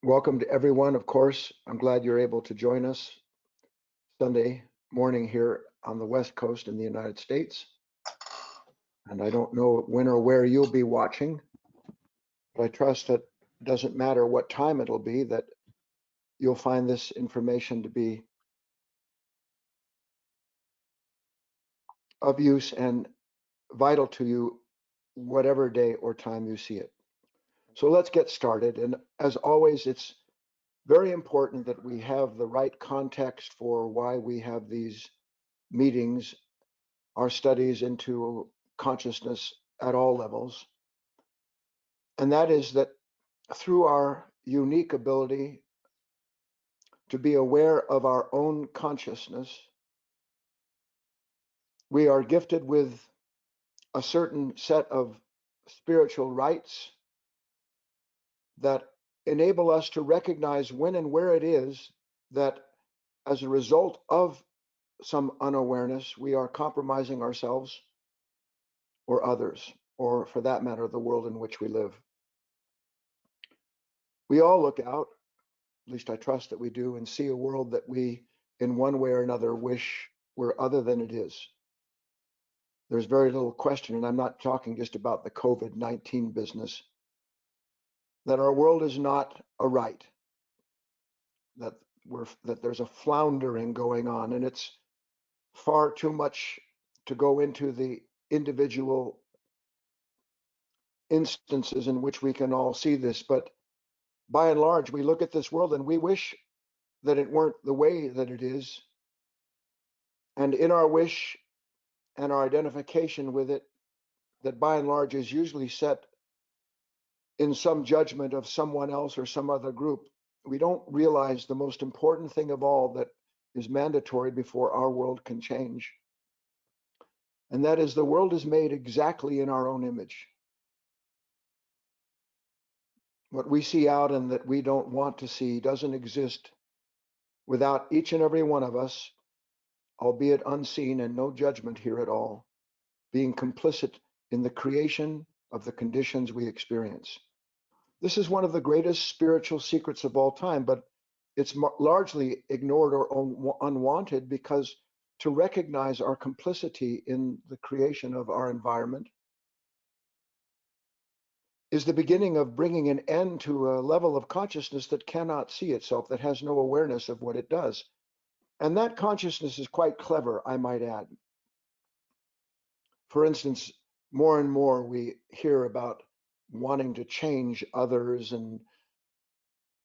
Welcome to everyone. Of course, I'm glad you're able to join us Sunday morning here on the West Coast in the United States. And I don't know when or where you'll be watching, but I trust that it doesn't matter what time it'll be, that you'll find this information to be of use and vital to you, whatever day or time you see it. So let's get started. And as always, it's very important that we have the right context for why we have these meetings, our studies into consciousness at all levels. And that is that through our unique ability to be aware of our own consciousness, we are gifted with a certain set of spiritual rights that enable us to recognize when and where it is that, as a result of some unawareness, we are compromising ourselves or others, or for that matter, the world in which we live. We all look out, at least I trust that we do, and see a world that we, in one way or another, wish were other than it is. There's very little question, and I'm not talking just about the COVID-19 business, that our world is not a right, that there's a floundering going on, and it's far too much to go into the individual instances in which we can all see this. But by and large, we look at this world and we wish that it weren't the way that it is. And in our wish and our identification with it, that by and large is usually set in some judgment of someone else or some other group, we don't realize the most important thing of all that is mandatory before our world can change. And that is, the world is made exactly in our own image. What we see out and that we don't want to see doesn't exist without each and every one of us, albeit unseen and no judgment here at all, being complicit in the creation of the conditions we experience. This is one of the greatest spiritual secrets of all time, but it's largely ignored or unwanted, because to recognize our complicity in the creation of our environment is the beginning of bringing an end to a level of consciousness that cannot see itself, that has no awareness of what it does. And that consciousness is quite clever, I might add. For instance, more and more we hear about wanting to change others and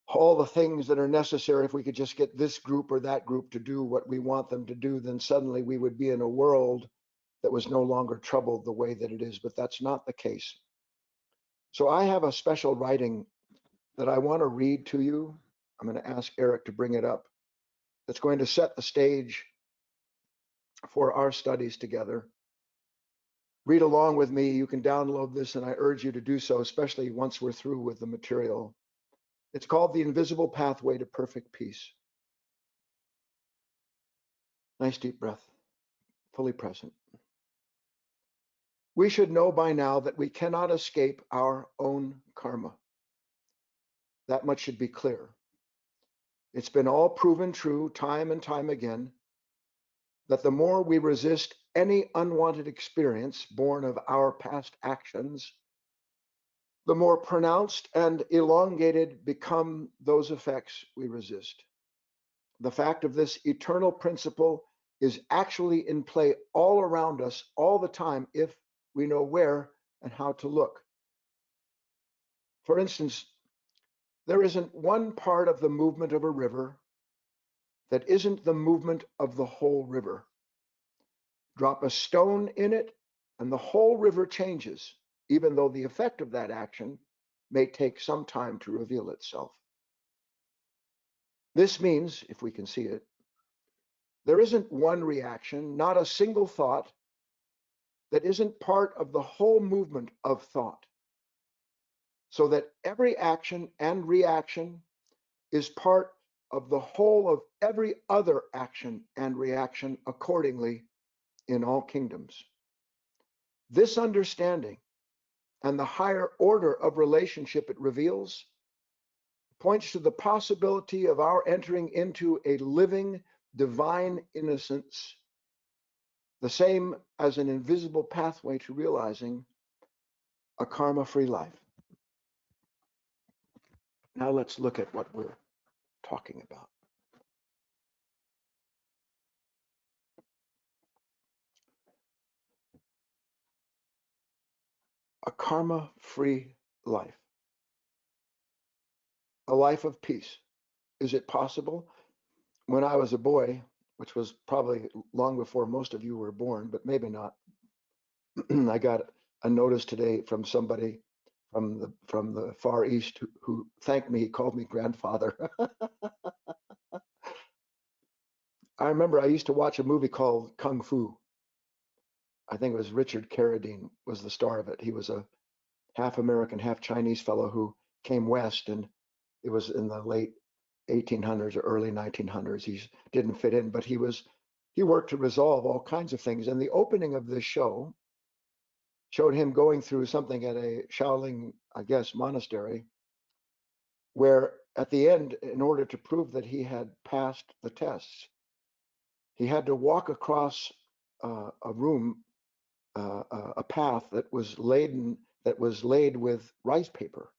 all the things that are necessary. If we could just get this group or that group to do what we want them to do, then suddenly we would be in a world that was no longer troubled the way that it is. But that's not the case. So I have a special writing that I want to read to you. I'm going to ask Eric to bring it up. That's going to set the stage for our studies together. Read along with me. You can download this, and I urge you to do so, especially once we're through with the material. It's called The Invisible Pathway to Perfect Peace. Nice deep breath, fully present. We should know by now that we cannot escape our own karma. That much should be clear. It's been all proven true time and time again that the more we resist any unwanted experience born of our past actions, the more pronounced and elongated become those effects we resist. The fact of this eternal principle is actually in play all around us all the time if we know where and how to look. For instance, there isn't one part of the movement of a river that isn't the movement of the whole river. Drop a stone in it, and the whole river changes, even though the effect of that action may take some time to reveal itself. This means, if we can see it, there isn't one reaction, not a single thought, that isn't part of the whole movement of thought. So that every action and reaction is part of the whole of every other action and reaction accordingly in all kingdoms. This understanding and the higher order of relationship it reveals points to the possibility of our entering into a living divine innocence, the same as an invisible pathway to realizing a karma-free life. Now let's look at what we're talking about. A karma-free life. A life of peace. Is it possible? When I was a boy, which was probably long before most of you were born, but maybe not, I got a notice today from somebody from the Far East who thanked me. He called me grandfather. I remember I used to watch a movie called Kung Fu. I think it was Richard Carradine was the star of it. He was a half American, half Chinese fellow who came west, and it was in the late 1800s or early 1900s. He didn't fit in, but he worked to resolve all kinds of things. And the opening of this show showed him going through something at a Shaolin, I guess, monastery, where at the end, in order to prove that he had passed the tests, he had to walk across a room, a path that was laid with rice paper.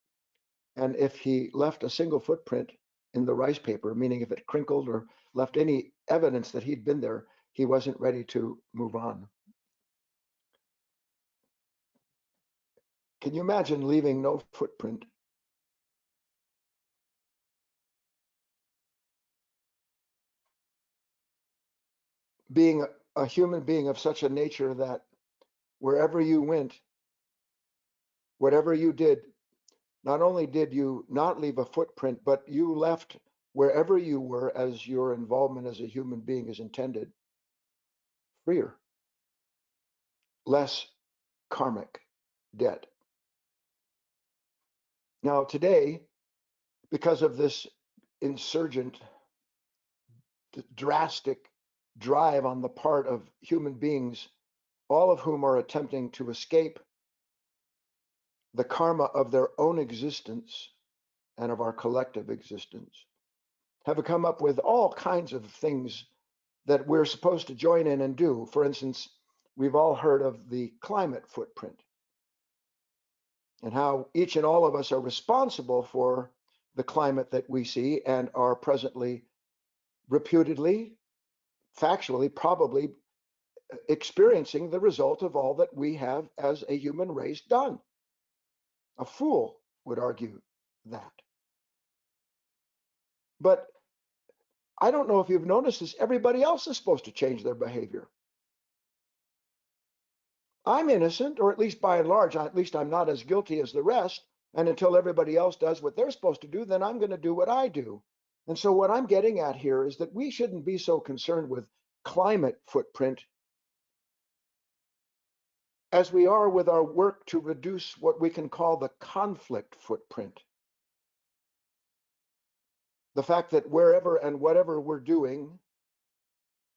And if he left a single footprint in the rice paper, meaning if it crinkled or left any evidence that he'd been there, he wasn't ready to move on. Can you imagine leaving no footprint? Being a human being of such a nature that wherever you went, whatever you did, not only did you not leave a footprint, but you left wherever you were as your involvement as a human being is intended, freer, less karmic debt. Now, today, because of this insurgent, drastic drive on the part of human beings, all of whom are attempting to escape the karma of their own existence and of our collective existence, have come up with all kinds of things that we're supposed to join in and do. For instance, we've all heard of the climate footprint and how each and all of us are responsible for the climate that we see and are presently, reputedly, factually, probably experiencing the result of all that we have as a human race done. A fool would argue that. But I don't know if you've noticed this, everybody else is supposed to change their behavior. I'm innocent, or at least by and large, at least I'm not as guilty as the rest. And until everybody else does what they're supposed to do, then I'm going to do what I do. And so what I'm getting at here is that we shouldn't be so concerned with climate footprint as we are with our work to reduce what we can call the conflict footprint. The fact that wherever and whatever we're doing,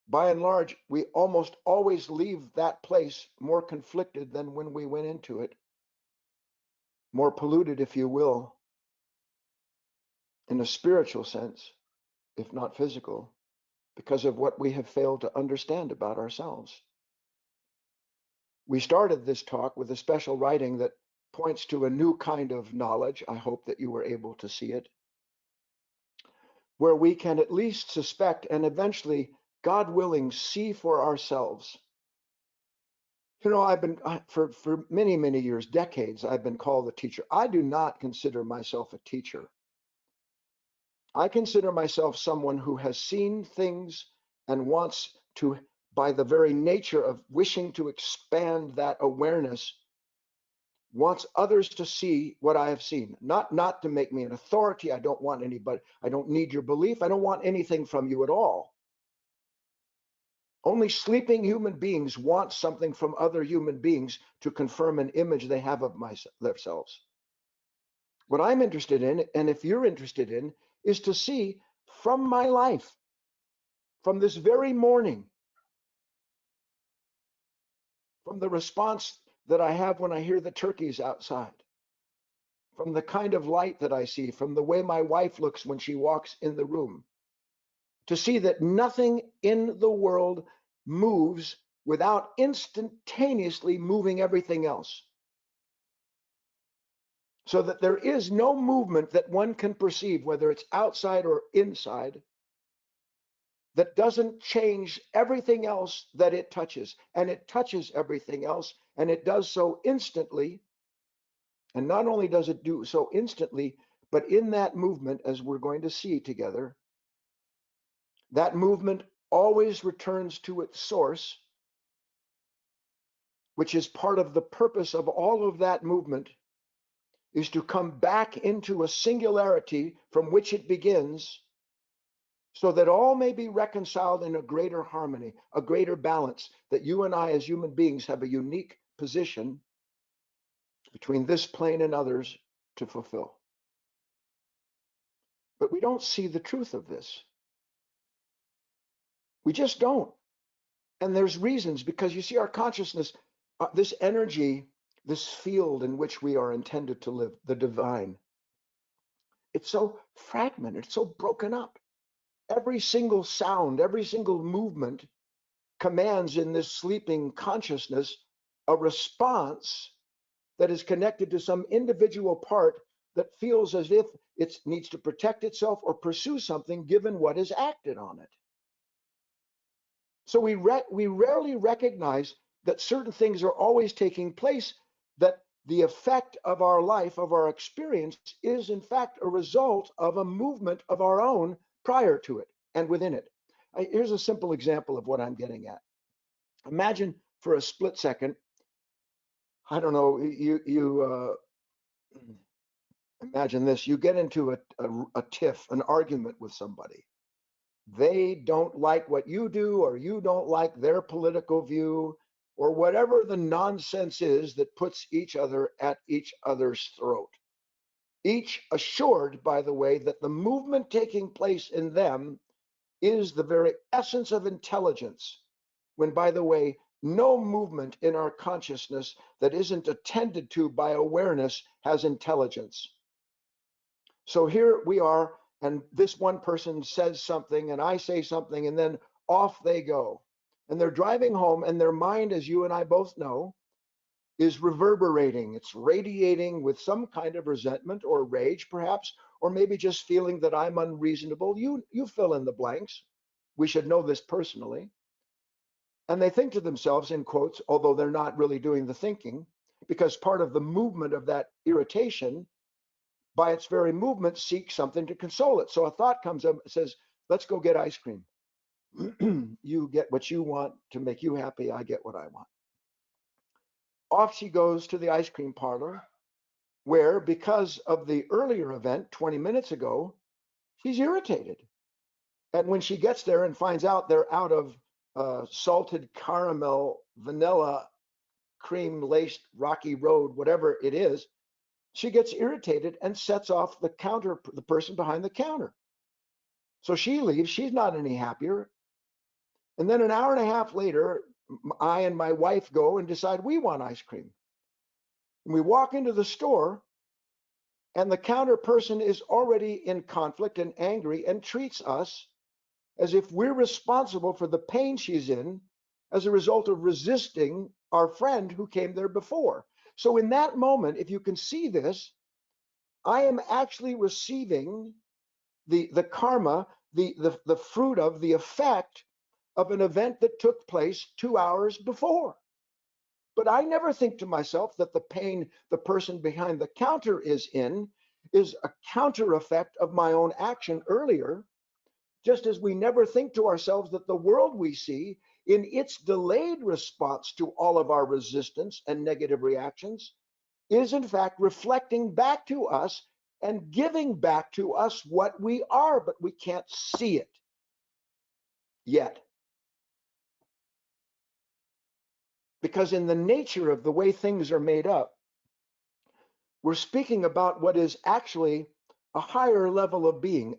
by and large, we almost always leave that place more conflicted than when we went into it, more polluted, if you will, in a spiritual sense, if not physical, because of what we have failed to understand about ourselves. We started this talk with a special writing that points to a new kind of knowledge. I hope that you were able to see it, where we can at least suspect and eventually, God willing, see for ourselves. You know, for many, many years, decades, I've been called a teacher. I do not consider myself a teacher. I consider myself someone who has seen things and wants to, by the very nature of wishing to expand that awareness, wants others to see what I have seen. Not to make me an authority. I don't want anybody. I don't need your belief. I don't want anything from you at all. Only sleeping human beings want something from other human beings to confirm an image they have of themselves. What I'm interested in, and if you're interested in, is to see from my life, from this very morning, from the response that I have when I hear the turkeys outside, from the kind of light that I see, from the way my wife looks when she walks in the room, to see that nothing in the world moves without instantaneously moving everything else. So that there is no movement that one can perceive, whether it's outside or inside, that doesn't change everything else that it touches. And it touches everything else, and it does so instantly. And not only does it do so instantly, but in that movement, as we're going to see together, that movement always returns to its source, which is part of the purpose of all of that movement, is to come back into a singularity from which it begins, so that all may be reconciled in a greater harmony, a greater balance, that you and I as human beings have a unique position between this plane and others to fulfill. But we don't see the truth of this. We just don't. And there's reasons, because you see, our consciousness, this energy, this field in which we are intended to live, the divine, it's so fragmented, it's so broken up. Every single sound, every single movement commands in this sleeping consciousness a response that is connected to some individual part that feels as if it needs to protect itself or pursue something given what is acted on it. So we rarely recognize that certain things are always taking place, that the effect of our life, of our experience, is in fact a result of a movement of our own prior to it and within it. Here's a simple example of what I'm getting at. Imagine for a split second, I don't know, you imagine this, you get into a tiff, an argument with somebody. They don't like what you do, or you don't like their political view, or whatever the nonsense is that puts each other at each other's throat. Each assured, by the way, that the movement taking place in them is the very essence of intelligence, when, by the way, no movement in our consciousness that isn't attended to by awareness has intelligence. So here we are, and this one person says something, and I say something, and then off they go. And they're driving home, and their mind, as you and I both know, is reverberating. It's radiating with some kind of resentment or rage, perhaps, or maybe just feeling that I'm unreasonable. You fill in the blanks. We should know this personally. And they think to themselves, in quotes, although they're not really doing the thinking, because part of the movement of that irritation, by its very movement, seeks something to console it. So a thought comes up and says, let's go get ice cream. You get what you want to make you happy. I get what I want. Off she goes to the ice cream parlor, where, because of the earlier event 20 minutes ago, she's irritated. And when she gets there and finds out they're out of salted caramel, vanilla, cream laced rocky road, whatever it is, she gets irritated and sets off the person behind the counter. So she leaves. She's not any happier. And then an hour and a half later, I and my wife go and decide we want ice cream. And we walk into the store, and the counter person is already in conflict and angry and treats us as if we're responsible for the pain she's in as a result of resisting our friend who came there before. So in that moment, if you can see this, I am actually receiving the karma, the fruit of the effect of an event that took place 2 hours before. But I never think to myself that the pain the person behind the counter is in is a counter effect of my own action earlier, just as we never think to ourselves that the world we see, in its delayed response to all of our resistance and negative reactions, is in fact reflecting back to us and giving back to us what we are, but we can't see it yet. Because in the nature of the way things are made up, we're speaking about what is actually a higher level of being,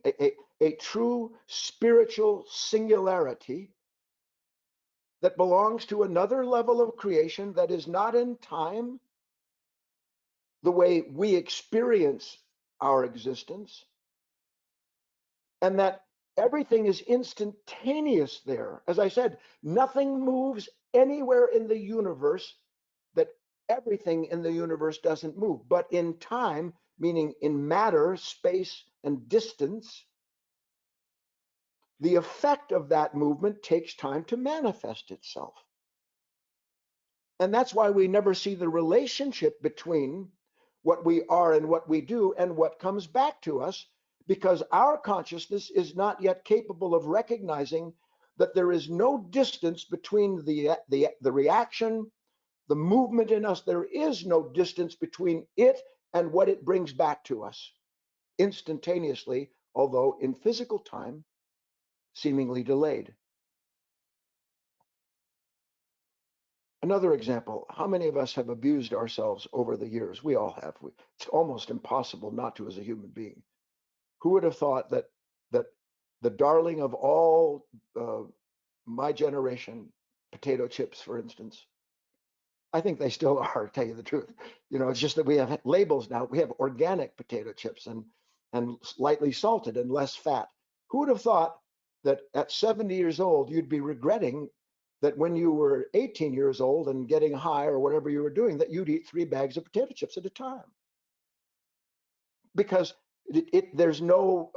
a true spiritual singularity that belongs to another level of creation that is not in time, the way we experience our existence, and that everything is instantaneous there. As I said, nothing moves anywhere in the universe, that everything in the universe doesn't move. But in time, meaning in matter, space, and distance, the effect of that movement takes time to manifest itself. And that's why we never see the relationship between what we are and what we do and what comes back to us, because our consciousness is not yet capable of recognizing that there is no distance between the reaction, the movement in us. There is no distance between it and what it brings back to us instantaneously, although in physical time, seemingly delayed. Another example, how many of us have abused ourselves over the years? We all have. It's almost impossible not to as a human being. Who would have thought that the darling of all my generation, potato chips, for instance, I think they still are, to tell you the truth. It's just that we have labels now. We have organic potato chips and lightly salted and less fat. Who would have thought that at 70 years old, you'd be regretting that when you were 18 years old and getting high or whatever you were doing, that you'd eat 3 bags of potato chips at a time? Because there's no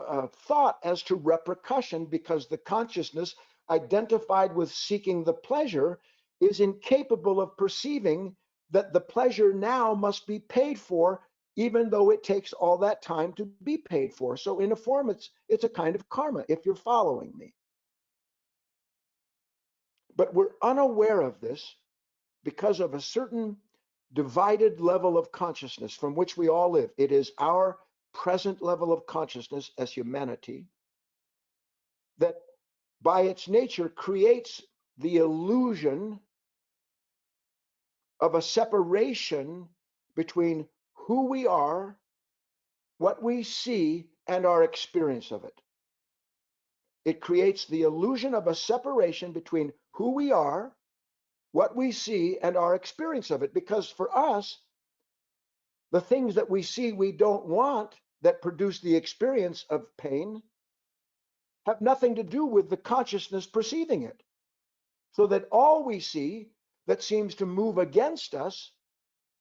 thought as to repercussion, because the consciousness identified with seeking the pleasure is incapable of perceiving that the pleasure now must be paid for, even though it takes all that time to be paid for. So in a form, it's a kind of karma, if you're following me. But we're unaware of this because of a certain divided level of consciousness from which we all live. It is our present level of consciousness as humanity that by its nature creates the illusion of a separation between who we are, what we see, and our experience of it. It creates the illusion of a separation between who we are, what we see, and our experience of it. Because for us, the things that we see we don't want, that produce the experience of pain, have nothing to do with the consciousness perceiving it. So that all we see that seems to move against us,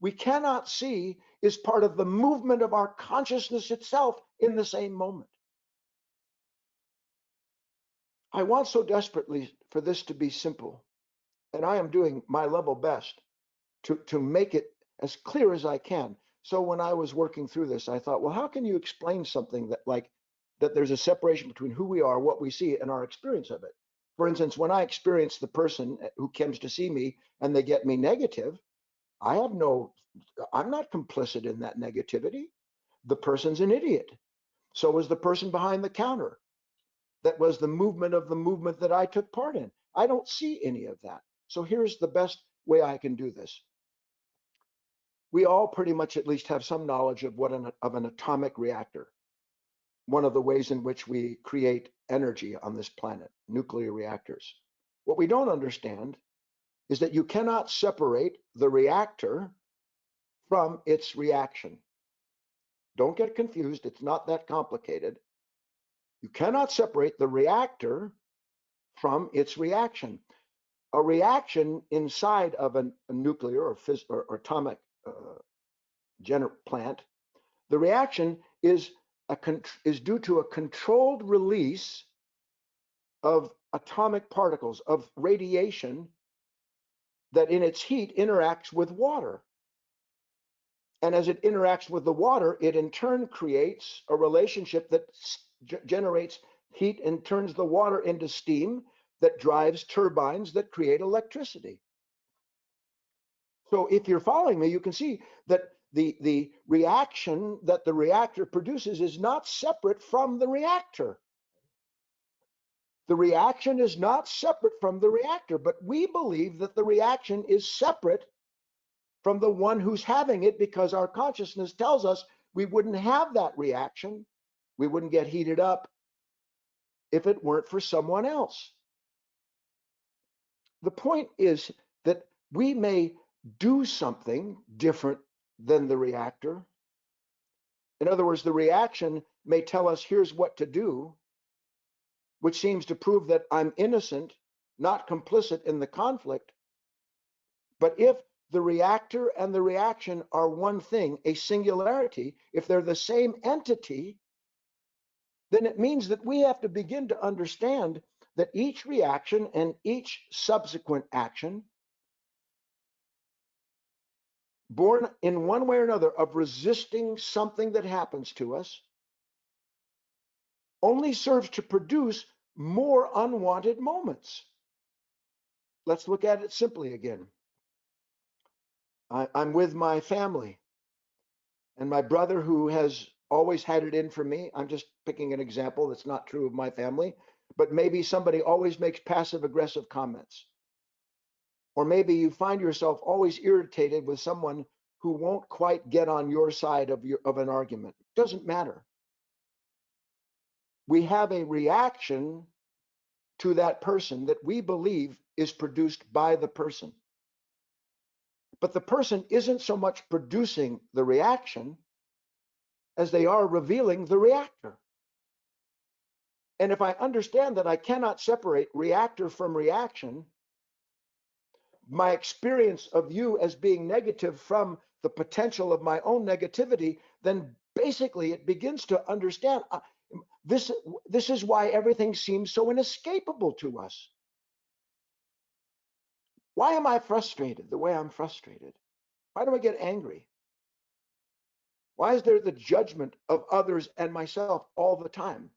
we cannot see is part of the movement of our consciousness itself in the same moment. I want so desperately for this to be simple, and I am doing my level best to make it as clear as I can. So when I was working through this, I thought, well, how can you explain something that there's a separation between who we are, what we see, and our experience of it? For instance, when I experience the person who comes to see me and they get me negative, I'm not complicit in that negativity. The person's an idiot. So was the person behind the counter. That was the movement of the movement that I took part in. I don't see any of that. So here's the best way I can do this. We all pretty much at least have some knowledge of of an atomic reactor. One of the ways in which we create energy on this planet, nuclear reactors. What we don't understand is that you cannot separate the reactor from its reaction. Don't get confused, it's not that complicated. You cannot separate the reactor from its reaction. A reaction inside of a nuclear or atomic plant, the reaction is due to a controlled release of atomic particles, of radiation that in its heat interacts with water. And as it interacts with the water, it in turn creates a relationship that generates heat and turns the water into steam that drives turbines that create electricity. So if you're following me, you can see that the reaction that the reactor produces is not separate from the reactor. The reaction is not separate from the reactor, but we believe that the reaction is separate from the one who's having it, because our consciousness tells us we wouldn't have that reaction, we wouldn't get heated up if it weren't for someone else. The point is that we may do something different than the reactor. In other words, the reaction may tell us, here's what to do, which seems to prove that I'm innocent, not complicit in the conflict. But if the reactor and the reaction are one thing, a singularity, if they're the same entity, then it means that we have to begin to understand that each reaction and each subsequent action, born in one way or another of resisting something that happens to us, only serves to produce more unwanted moments. Let's look at it simply again. I'm with my family, and my brother, who has always had it in for me, I'm just picking an example that's not true of my family, but maybe somebody always makes passive aggressive comments. Or maybe you find yourself always irritated with someone who won't quite get on your side of an argument. It doesn't matter. We have a reaction to that person that we believe is produced by the person. But the person isn't so much producing the reaction as they are revealing the reactor. And if I understand that I cannot separate reactor from reaction, my experience of you as being negative from the potential of my own negativity, then basically it begins to understand this is why everything seems so inescapable to us. Why am I frustrated the way I'm frustrated? Why do I get angry? Why is there the judgment of others and myself all the time?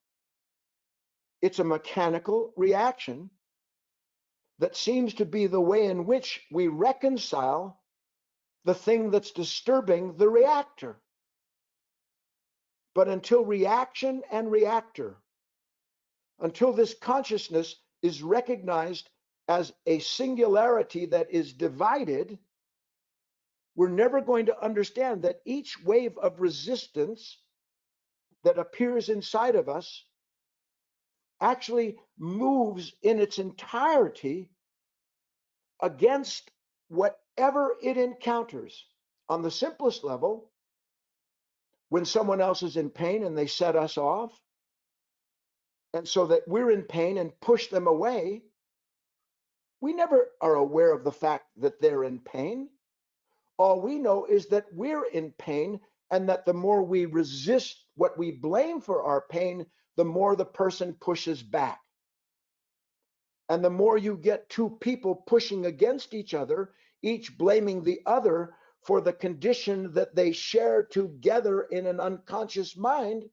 It's a mechanical reaction that seems to be the way in which we reconcile the thing that's disturbing the reactor. But until reaction and reactor, until this consciousness is recognized as a singularity that is divided, we're never going to understand that each wave of resistance that appears inside of us actually moves in its entirety against whatever it encounters. On the simplest level, when someone else is in pain and they set us off, and so that we're in pain and push them away, we never are aware of the fact that they're in pain. All we know is that we're in pain, and that the more we resist what we blame for our pain, the more the person pushes back. And the more you get two people pushing against each other, each blaming the other for the condition that they share together in an unconscious mind,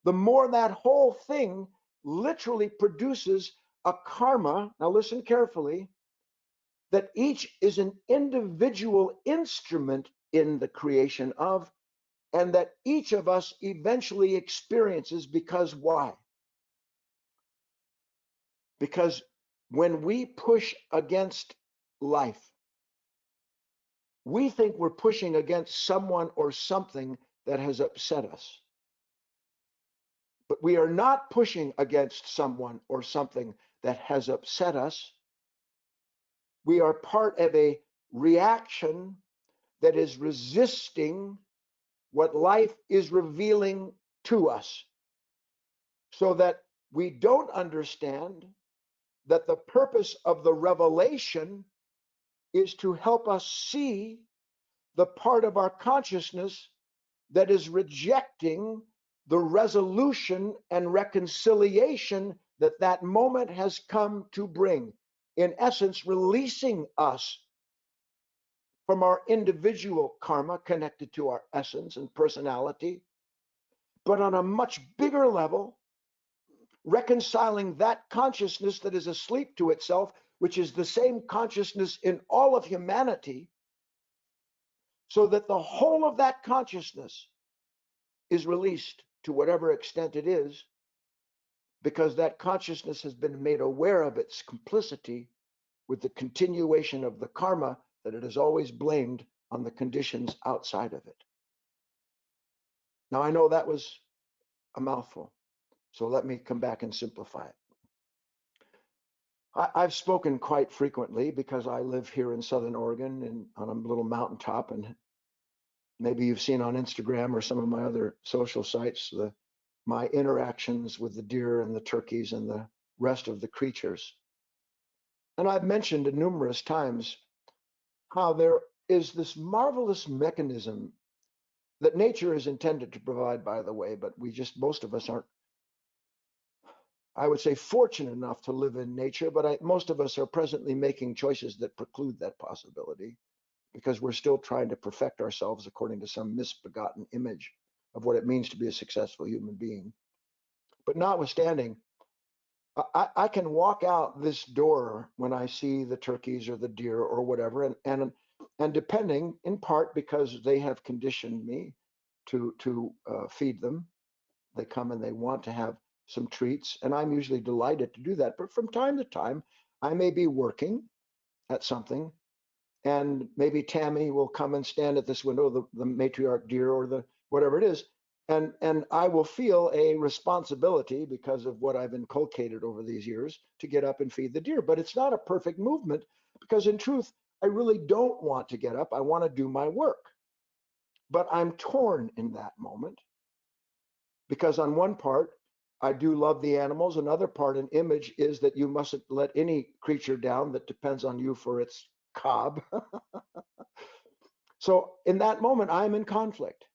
the more that whole thing literally produces a karma. Now listen carefully, that each is an individual instrument in the creation of, and that each of us eventually experiences. Because why? Because when we push against life, we think we're pushing against someone or something that has upset us. But we are not pushing against someone or something that has upset us. We are part of a reaction that is resisting what life is revealing to us, so that we don't understand that the purpose of the revelation is to help us see the part of our consciousness that is rejecting the resolution and reconciliation that that moment has come to bring. In essence, releasing us from our individual karma connected to our essence and personality, but on a much bigger level, reconciling that consciousness that is asleep to itself, which is the same consciousness in all of humanity, so that the whole of that consciousness is released to whatever extent it is, because that consciousness has been made aware of its complicity with the continuation of the karma that it has always blamed on the conditions outside of it. Now, I know that was a mouthful, so let me come back and simplify it. I've spoken quite frequently because I live here in Southern Oregon and on a little mountaintop, and Maybe you've seen on Instagram or some of my other social sites my interactions with the deer and the turkeys and the rest of the creatures. And I've mentioned numerous times how there is this marvelous mechanism that nature is intended to provide, by the way, but most of us aren't, I would say, fortunate enough to live in nature, but most of us are presently making choices that preclude that possibility because we're still trying to perfect ourselves according to some misbegotten image of what it means to be a successful human being. But notwithstanding, I can walk out this door when I see the turkeys or the deer or whatever, and depending in part because they have conditioned me to feed them, they come and they want to have some treats, and I'm usually delighted to do that. But from time to time, I may be working at something, and maybe Tammy will come and stand at this window, the matriarch deer or the whatever it is, and I will feel a responsibility because of what I've inculcated over these years to get up and feed the deer. But it's not a perfect movement because in truth, I really don't want to get up. I want to do my work. But I'm torn in that moment because on one part, I do love the animals. Another part, an image, is that you mustn't let any creature down that depends on you for its cob. So in that moment, I'm in conflict.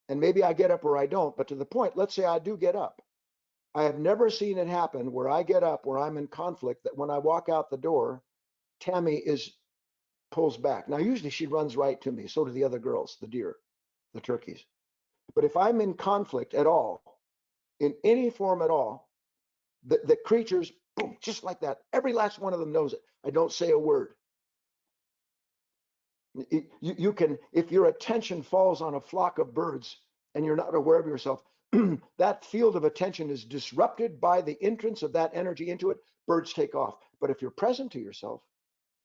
And maybe I get up or I don't, but to the point, let's say I do get up. I have never seen it happen where I get up, where I'm in conflict, that when I walk out the door, Tammy pulls back. Now, usually she runs right to me. So do the other girls, the deer, the turkeys. But if I'm in conflict at all, in any form at all, the creatures, boom, just like that. Every last one of them knows it. I don't say a word. You can, if your attention falls on a flock of birds and you're not aware of yourself, that field of attention is disrupted by the entrance of that energy into it. Birds take off. But if you're present to yourself,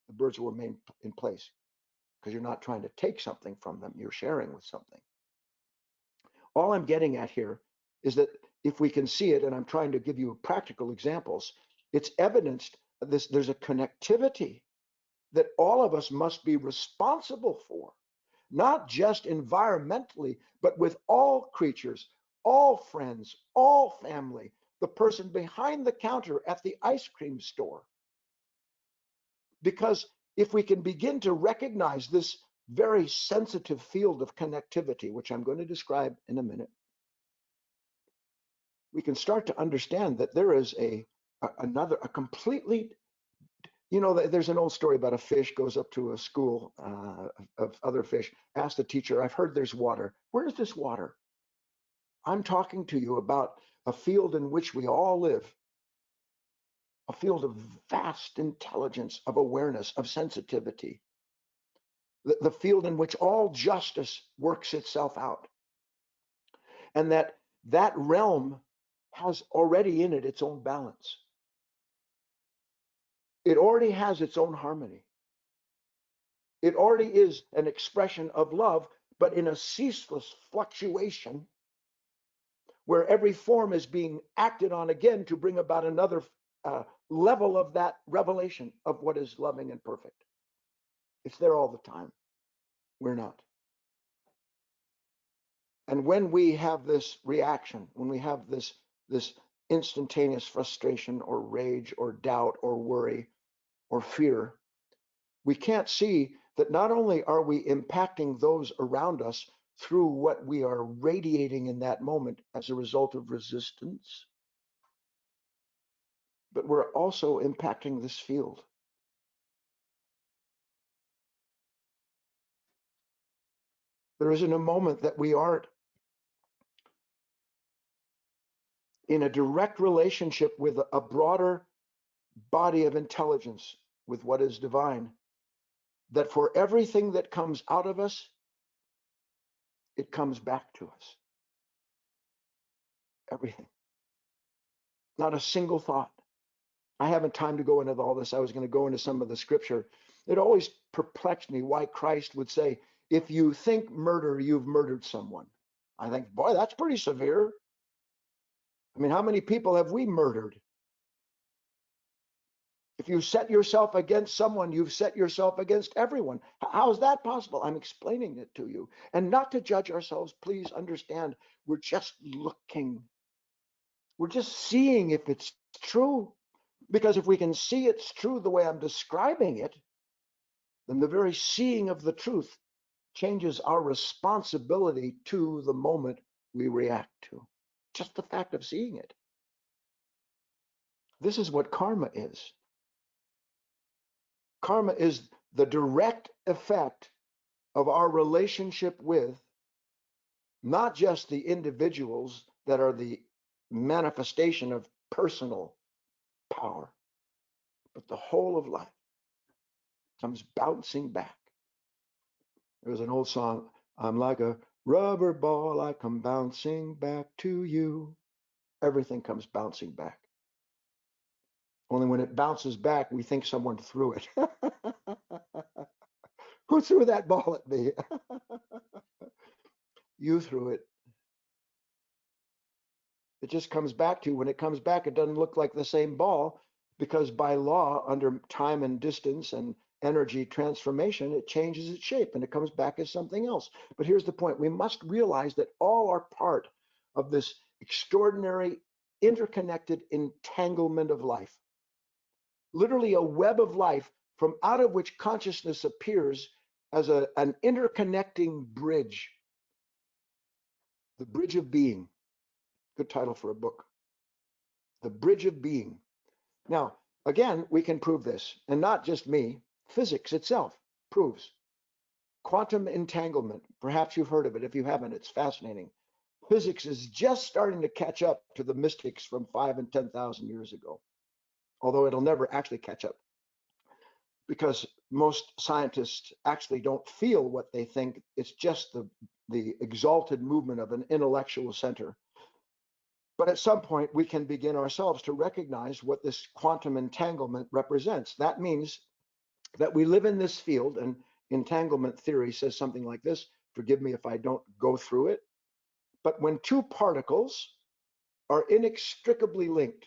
the birds will remain in place because you're not trying to take something from them. You're sharing with something. All I'm getting at here is that if we can see it, and I'm trying to give you practical examples, it's evidenced this, there's a connectivity that all of us must be responsible for, not just environmentally, but with all creatures, all friends, all family, the person behind the counter at the ice cream store. Because if we can begin to recognize this very sensitive field of connectivity, which I'm going to describe in a minute, we can start to understand that there is a completely, there's an old story about a fish goes up to a school of other fish, asks the teacher, I've heard there's water. Where is this water? I'm talking to you about a field in which we all live, a field of vast intelligence, of awareness, of sensitivity, the field in which all justice works itself out. And that realm has already in it its own balance. It already has its own harmony. It already is an expression of love, but in a ceaseless fluctuation where every form is being acted on again to bring about another level of that revelation of what is loving and perfect. It's there all the time. We're not. And when we have this reaction, when we have this instantaneous frustration or rage or doubt or worry or fear, we can't see that not only are we impacting those around us through what we are radiating in that moment as a result of resistance, but we're also impacting this field. There isn't a moment that we aren't in a direct relationship with a broader body of intelligence, with what is divine, that for everything that comes out of us, it comes back to us. Everything. Not a single thought. I haven't time to go into all this. I was going to go into some of the scripture. It always perplexed me why Christ would say, if you think murder, you've murdered someone. I think, boy, that's pretty severe. I mean, how many people have we murdered? If you set yourself against someone, you've set yourself against everyone. How is that possible? I'm explaining it to you. And not to judge ourselves, please understand, we're just looking. We're just seeing if it's true. Because if we can see it's true the way I'm describing it, then the very seeing of the truth changes our responsibility to the moment we react to. Just the fact of seeing it. This is what karma is. Karma is the direct effect of our relationship with not just the individuals that are the manifestation of personal power, but the whole of life comes bouncing back. There was an old song, I'm like a rubber ball, I come bouncing back to you. Everything comes bouncing back. Only when it bounces back, we think someone threw it. Who threw that ball at me? You threw it. It just comes back to you. When it comes back, it doesn't look like the same ball because by law, under time and distance and energy transformation, it changes its shape and it comes back as something else. But here's the point. We must realize that all are part of this extraordinary interconnected entanglement of life. Literally a web of life from out of which consciousness appears as an interconnecting bridge. The bridge of being. Good title for a book. The bridge of being. Now, again, we can prove this, and not just me. Physics itself proves. Quantum entanglement. Perhaps you've heard of it. If you haven't, it's fascinating. Physics is just starting to catch up to the mystics from 5,000 and 10,000 years ago, although it'll never actually catch up because most scientists actually don't feel what they think. It's just the exalted movement of an intellectual center. But at some point, we can begin ourselves to recognize what this quantum entanglement represents. That means that we live in this field, and entanglement theory says something like this. Forgive me if I don't go through it. But when two particles are inextricably linked,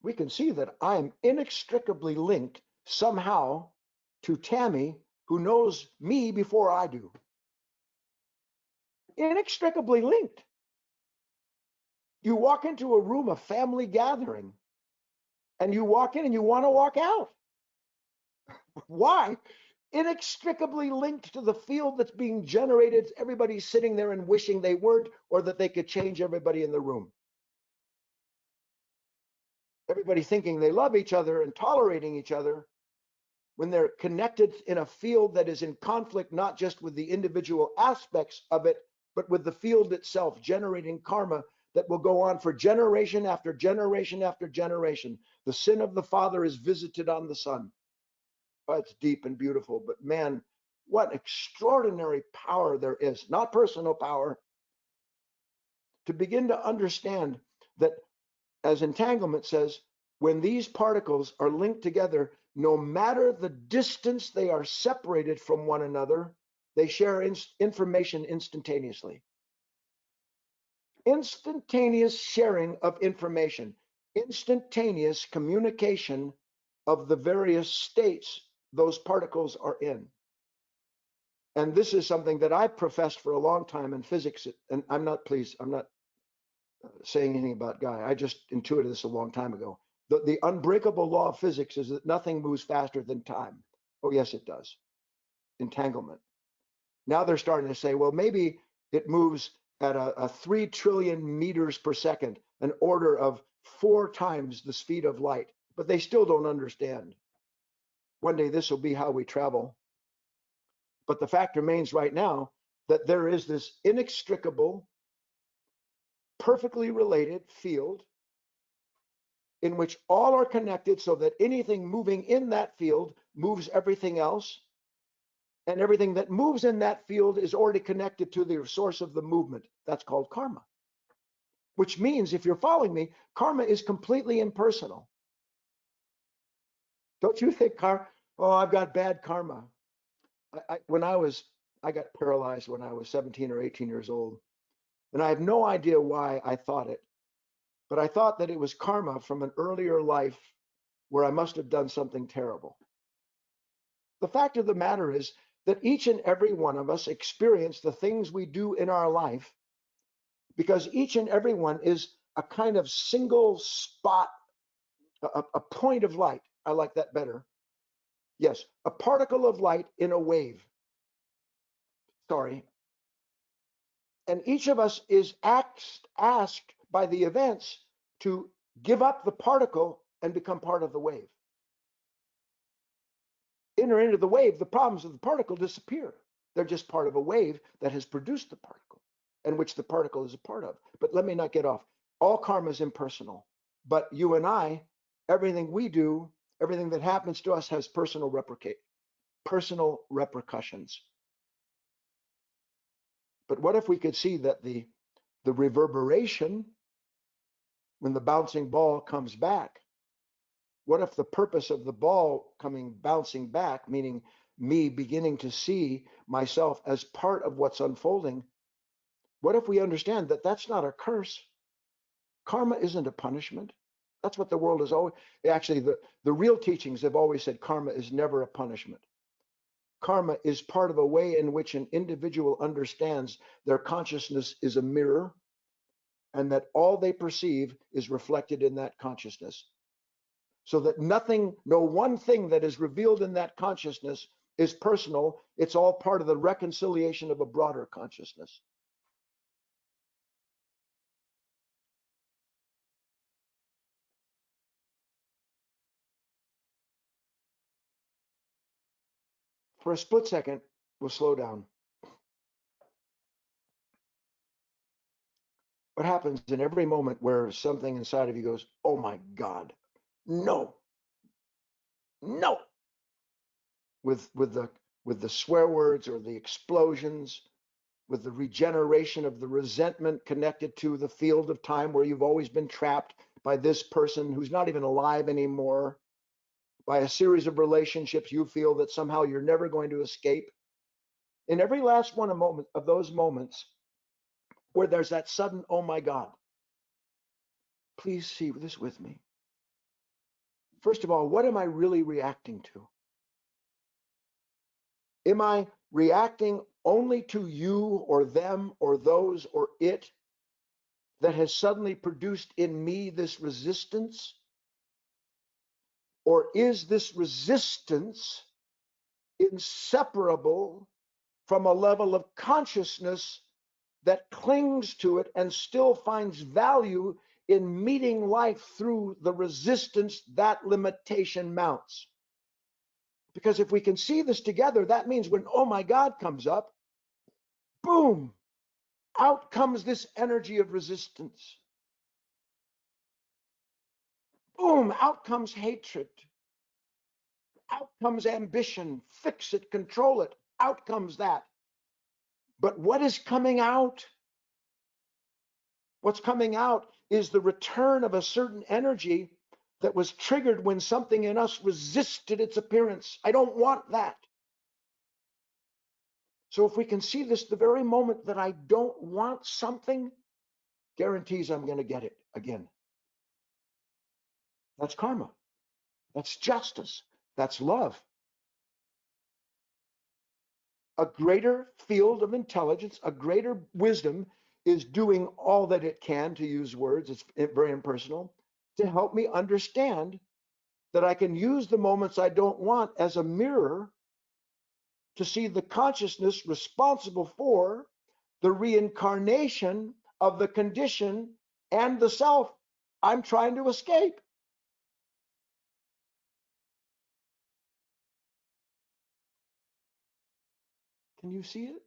we can see that I am inextricably linked somehow to Tammy, who knows me before I do. Inextricably linked. You walk into a room, a family gathering, and you walk in and you want to walk out. Why? Inextricably linked to the field that's being generated. Everybody's sitting there and wishing they weren't, or that they could change everybody in the room. Everybody thinking they love each other and tolerating each other when they're connected in a field that is in conflict, not just with the individual aspects of it, but with the field itself, generating karma that will go on for generation after generation after generation. The sin of the father is visited on the son. Oh, it's deep and beautiful, but man, what extraordinary power there is, not personal power, to begin to understand that, as entanglement says, when these particles are linked together, no matter the distance they are separated from one another, they share information instantaneously. Instantaneous sharing of information, instantaneous communication of the various states those particles are in. And this is something that I've professed for a long time in physics, and I'm not saying anything about Guy. I just intuited this a long time ago. The unbreakable law of physics is that nothing moves faster than time. Oh, yes, it does. Entanglement. Now they're starting to say, well, maybe it moves at a 3 trillion meters per second, an order of 4 times the speed of light. But they still don't understand. One day this will be how we travel. But the fact remains right now that there is this inextricable, perfectly related field in which all are connected so that anything moving in that field moves everything else. And everything that moves in that field is already connected to the source of the movement. That's called karma. Which means, if you're following me, karma is completely impersonal. Don't you think, oh, I've got bad karma. I got paralyzed when I was 17 or 18 years old. And I have no idea why I thought it. but I thought that it was karma from an earlier life where I must have done something terrible. The fact of the matter is that each and every one of us experience the things we do in our life because each and every one is a kind of single spot, a point of light. I like that better. Yes, a particle of light in a wave. Sorry. And each of us is asked by the events to give up the particle and become part of the wave. Enter into the wave, the problems of the particle disappear. They're just part of a wave that has produced the particle and which the particle is a part of. But let me not get off. All karma is impersonal. But you and I, everything we do, everything that happens to us has personal repercussions. But what if we could see that the reverberation, when the bouncing ball comes back, what if the purpose of the ball bouncing back, meaning me beginning to see myself as part of what's unfolding, what if we understand that that's not a curse? Karma isn't a punishment. That's what the world is always, actually, the real teachings have always said karma is never a punishment. Karma is part of a way in which an individual understands their consciousness is a mirror and that all they perceive is reflected in that consciousness. So that no one thing that is revealed in that consciousness is personal. It's all part of the reconciliation of a broader consciousness. For a split second, we'll slow down. What happens in every moment where something inside of you goes, oh my God, no, no, with the swear words or the explosions, with the regeneration of the resentment connected to the field of time where you've always been trapped by this person who's not even alive anymore, by a series of relationships you feel that somehow you're never going to escape. In every last one of those moments where there's that sudden, oh my God, please see this with me. First of all, what am I really reacting to? Am I reacting only to you or them or those or it that has suddenly produced in me this resistance? Or is this resistance inseparable from a level of consciousness that clings to it and still finds value in meeting life through the resistance that limitation mounts? Because if we can see this together, that means when, oh my God, comes up, boom, out comes this energy of resistance. Boom, out comes hatred. Out comes ambition. Fix it, control it. Out comes that. But what is coming out? What's coming out is the return of a certain energy that was triggered when something in us resisted its appearance. I don't want that. So if we can see this, the very moment that I don't want something, guarantees I'm going to get it again. That's karma. That's justice. That's love. A greater field of intelligence, a greater wisdom is doing all that it can, to use words, it's very impersonal, to help me understand that I can use the moments I don't want as a mirror to see the consciousness responsible for the reincarnation of the condition and the self I'm trying to escape. Can you see it?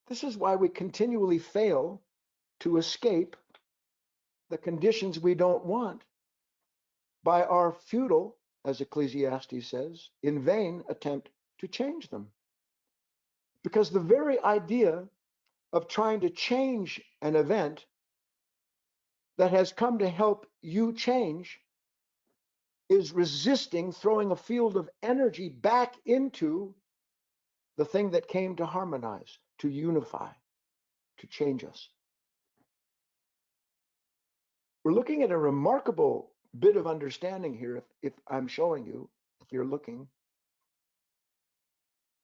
This is why we continually fail to escape the conditions we don't want by our futile, as Ecclesiastes says, in vain attempt to change them. Because the very idea of trying to change an event that has come to help you change is resisting throwing a field of energy back into the thing that came to harmonize, to unify, to change us. We're looking at a remarkable bit of understanding here. If I'm showing you, if you're looking,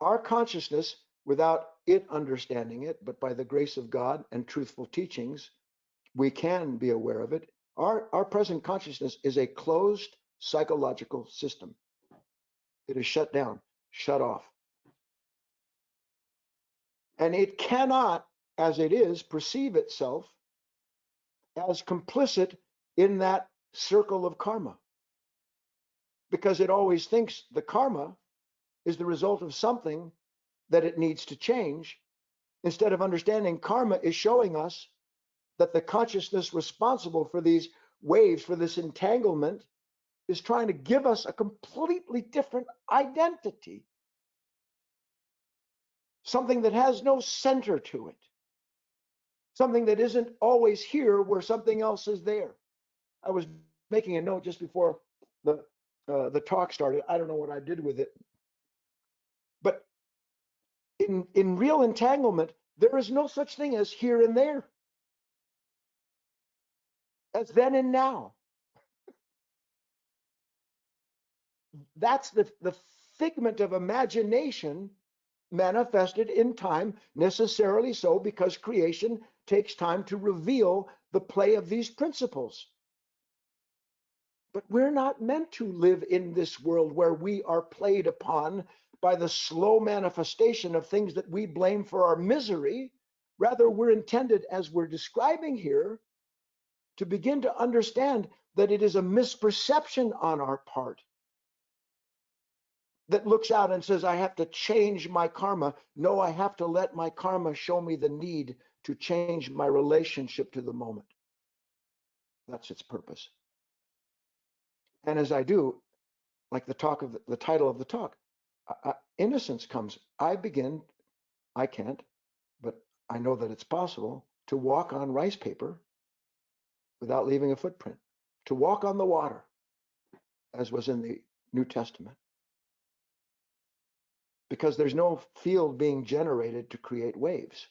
our consciousness, without it understanding it, but by the grace of God and truthful teachings, we can be aware of it. Our present consciousness is a closed psychological system. It is shut down, shut off. And it cannot, as it is, perceive itself as complicit in that circle of karma, because it always thinks the karma is the result of something that it needs to change, instead of understanding karma is showing us that the consciousness responsible for these waves, for this entanglement, is trying to give us a completely different identity, something that has no center to it, something that isn't always here where something else is there. I was making a note just before the talk started. I don't know what I did with it, but in real entanglement, there is no such thing as here and there, as then and now. That's the figment of imagination manifested in time, necessarily so, because creation takes time to reveal the play of these principles. But we're not meant to live in this world where we are played upon by the slow manifestation of things that we blame for our misery. Rather, we're intended, as we're describing here, to begin to understand that it is a misperception on our part that looks out and says, I have to change my karma. No, I have to let my karma show me the need to change my relationship to the moment. That's its purpose. And as I do, like the title of the talk, innocence comes. I can't, but I know that it's possible to walk on rice paper without leaving a footprint, to walk on the water, as was in the New Testament, because there's no field being generated to create waves.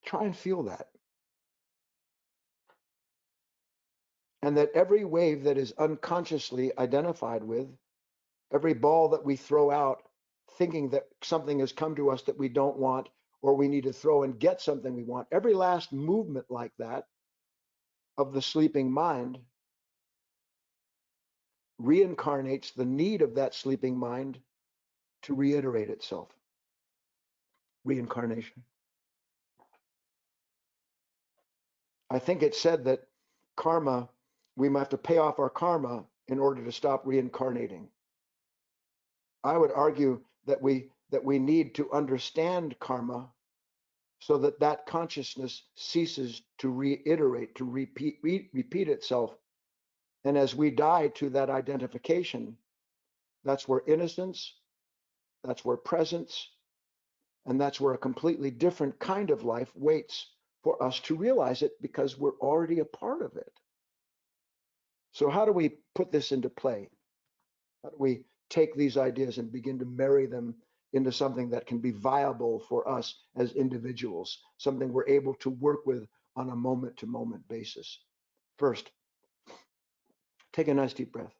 Try and feel that. And that every wave that is unconsciously identified with, every ball that we throw out thinking that something has come to us that we don't want, or we need to throw and get something we want, every last movement like that of the sleeping mind reincarnates the need of that sleeping mind to reiterate itself. Reincarnation. I think it said that karma, we might have to pay off our karma in order to stop reincarnating. I would argue that we need to understand karma so that that consciousness ceases to reiterate, to repeat itself. And as we die to that identification, that's where innocence, that's where presence, and that's where a completely different kind of life waits for us to realize it, because we're already a part of it. So how do we put this into play? How do we take these ideas and begin to marry them into something that can be viable for us as individuals, something we're able to work with on a moment-to-moment basis? First, take a nice deep breath.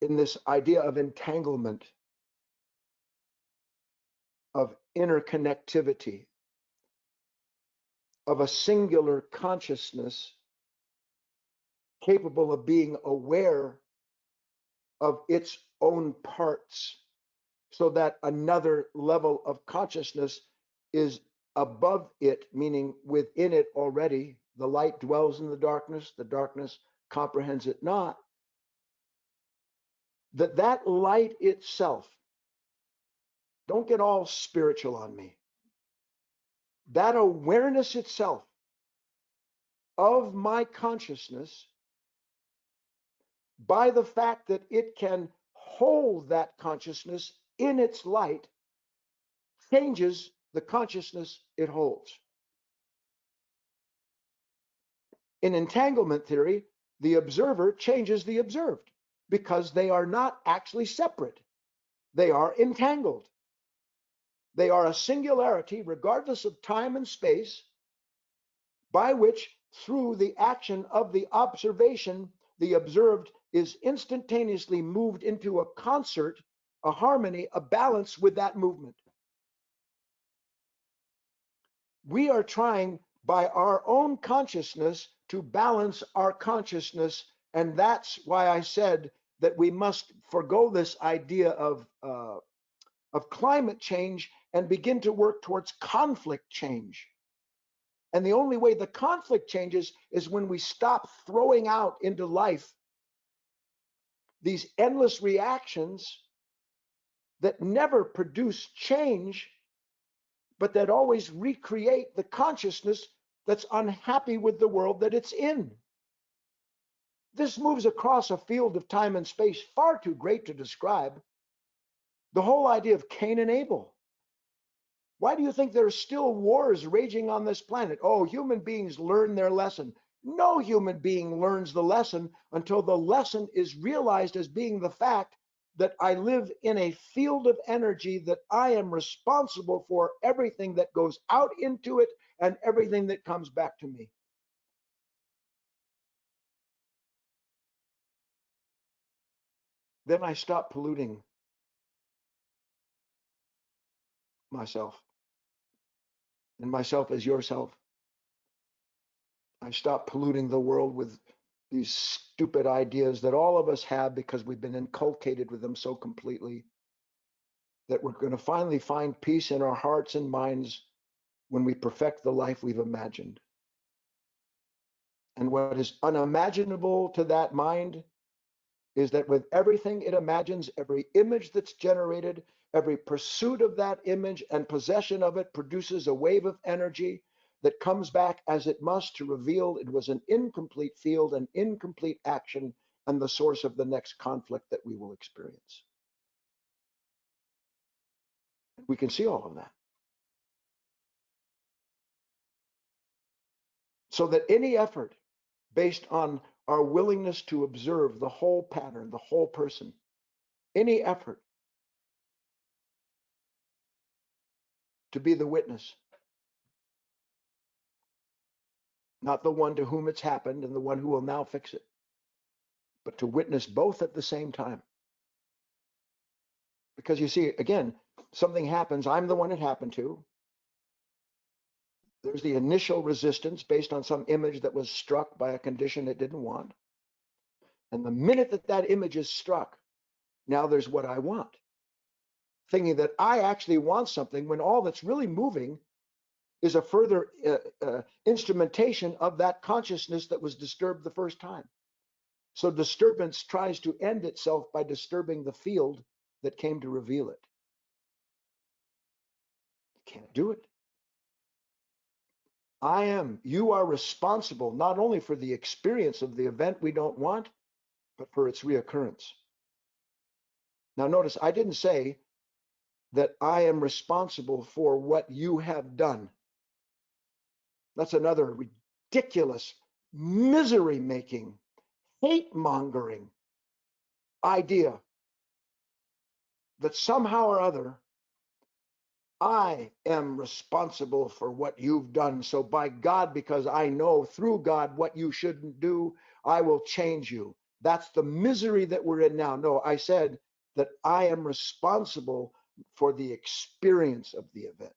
In this idea of entanglement, of interconnectivity, of a singular consciousness capable of being aware of its own parts, so that another level of consciousness is above it, meaning within it already. The light dwells in the darkness comprehends it not. That light itself, don't get all spiritual on me, that awareness itself of my consciousness, by the fact that it can hold that consciousness in its light, changes the consciousness it holds. In entanglement theory, the observer changes the observed because they are not actually separate. They are entangled. They are a singularity, regardless of time and space, by which, through the action of the observation, the observed is instantaneously moved into a concert, a harmony, a balance with that movement. We are trying by our own consciousness to balance our consciousness, and that's why I said that we must forego this idea of climate change and begin to work towards conflict change. And the only way the conflict changes is when we stop throwing out into life these endless reactions that never produce change, but that always recreate the consciousness that's unhappy with the world that it's in. This moves across a field of time and space far too great to describe. The whole idea of Cain and Abel. Why do you think there are still wars raging on this planet? Oh, human beings learn their lesson. No human being learns the lesson until the lesson is realized as being the fact that I live in a field of energy, that I am responsible for everything that goes out into it and everything that comes back to me. Then I stop polluting myself, and myself as yourself. I stop polluting the world with these stupid ideas that all of us have because we've been inculcated with them so completely, that we're going to finally find peace in our hearts and minds when we perfect the life we've imagined. And what is unimaginable to that mind is that with everything it imagines, every image that's generated, every pursuit of that image and possession of it produces a wave of energy that comes back as it must to reveal it was an incomplete field, an incomplete action, and the source of the next conflict that we will experience. We can see all of that. So that any effort based on our willingness to observe the whole pattern, the whole person, any effort to be the witness, not the one to whom it's happened and the one who will now fix it, but to witness both at the same time. Because you see, again, something happens, I'm the one it happened to. There's the initial resistance based on some image that was struck by a condition it didn't want. And the minute that that image is struck, now there's what I want. Thinking that I actually want something when all that's really moving is a further instrumentation of that consciousness that was disturbed the first time. So disturbance tries to end itself by disturbing the field that came to reveal it. Can't do it. You are responsible not only for the experience of the event we don't want, but for its reoccurrence. Now notice, I didn't say that I am responsible for what you have done. That's another ridiculous, misery-making, hate-mongering idea that somehow or other I am responsible for what you've done. So by God, because I know through God what you shouldn't do, I will change you. That's the misery that we're in now. No, I said that I am responsible for the experience of the event.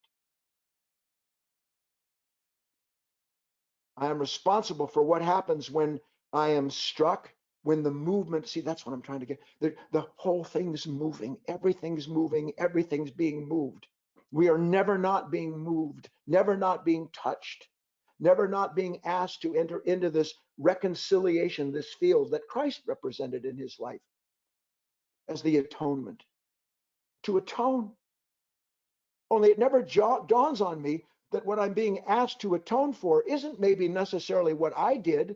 I am responsible for what happens when I am struck, when the movement, see, that's what I'm trying to get. The whole thing's moving, everything's being moved. We are never not being moved, never not being touched, never not being asked to enter into this reconciliation, this field that Christ represented in his life as the atonement. To atone. Only it never dawns on me that what I'm being asked to atone for isn't maybe necessarily what I did,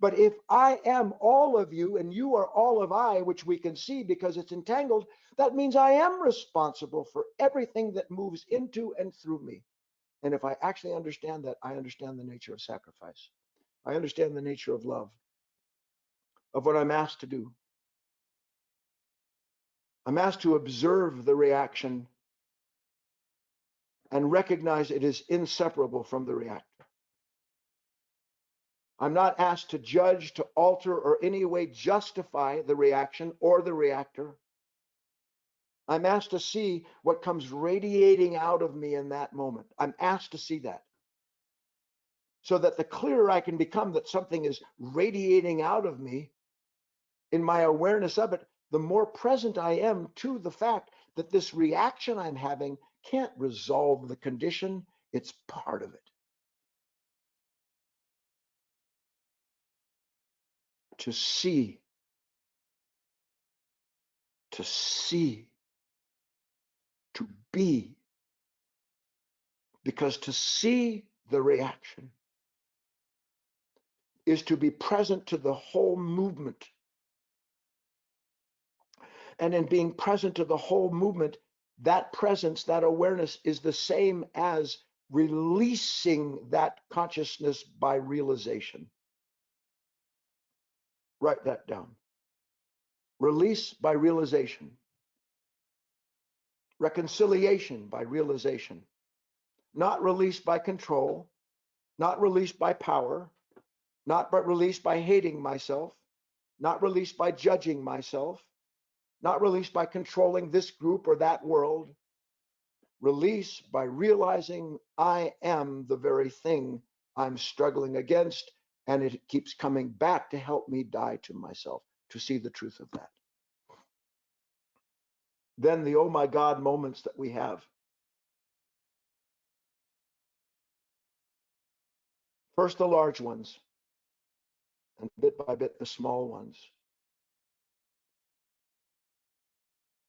but if I am all of you and you are all of I, which we can see because it's entangled, that means I am responsible for everything that moves into and through me. And if I actually understand that, I understand the nature of sacrifice. I understand the nature of love. of what I'm asked to do. I'm asked to observe the reaction and recognize it is inseparable from the reactor. I'm not asked to judge, to alter, or any way justify the reaction or the reactor. I'm asked to see what comes radiating out of me in that moment. I'm asked to see that. So that the clearer I can become that something is radiating out of me in my awareness of it, the more present I am to the fact that this reaction I'm having can't resolve the condition. It's part of it. To see, to be. Because to see the reaction is to be present to the whole movement. And in being present to the whole movement, that presence, that awareness is the same as releasing that consciousness by realization. Write that down. Release by realization. Reconciliation by realization. Not released by control, not released by power, not but released by hating myself, not released by judging myself, not released by controlling this group or that world. Release by realizing I am the very thing I'm struggling against, and it keeps coming back to help me die to myself, to see the truth of that. Then the oh my God moments that we have. First the large ones, and bit by bit the small ones.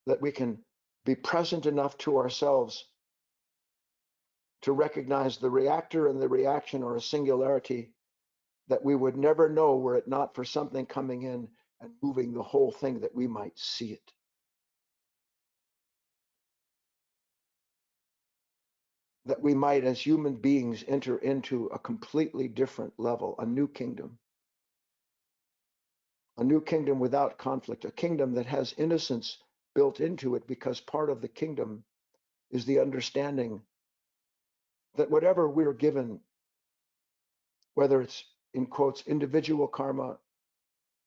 That we can be present enough to ourselves to recognize the reactor and the reaction are a singularity that we would never know were it not for something coming in and moving the whole thing that we might see it. That we might, as human beings, enter into a completely different level, a new kingdom without conflict, a kingdom that has innocence built into it, because part of the kingdom is the understanding that whatever we're given, whether it's in quotes individual karma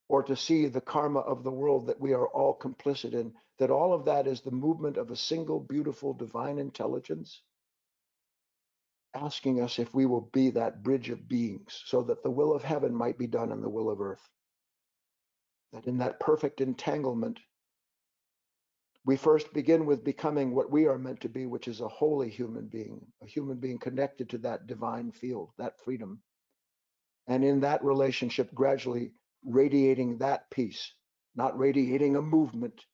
or to see the karma of the world that we are all complicit in, that all of that is the movement of a single beautiful divine intelligence asking us if we will be that bridge of beings so that the will of heaven might be done in the will of earth. That in that perfect entanglement, we first begin with becoming what we are meant to be, which is a holy human being connected to that divine field, that freedom. And in that relationship, gradually radiating that peace, not radiating a movement,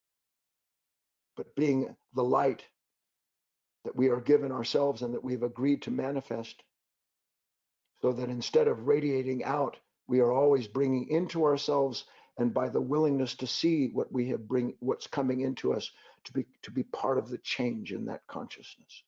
but being the light that we are given ourselves and that we've agreed to manifest, so that instead of radiating out, we are always bringing into ourselves, and by the willingness to see what we have what's coming into us, to be part of the change in that consciousness.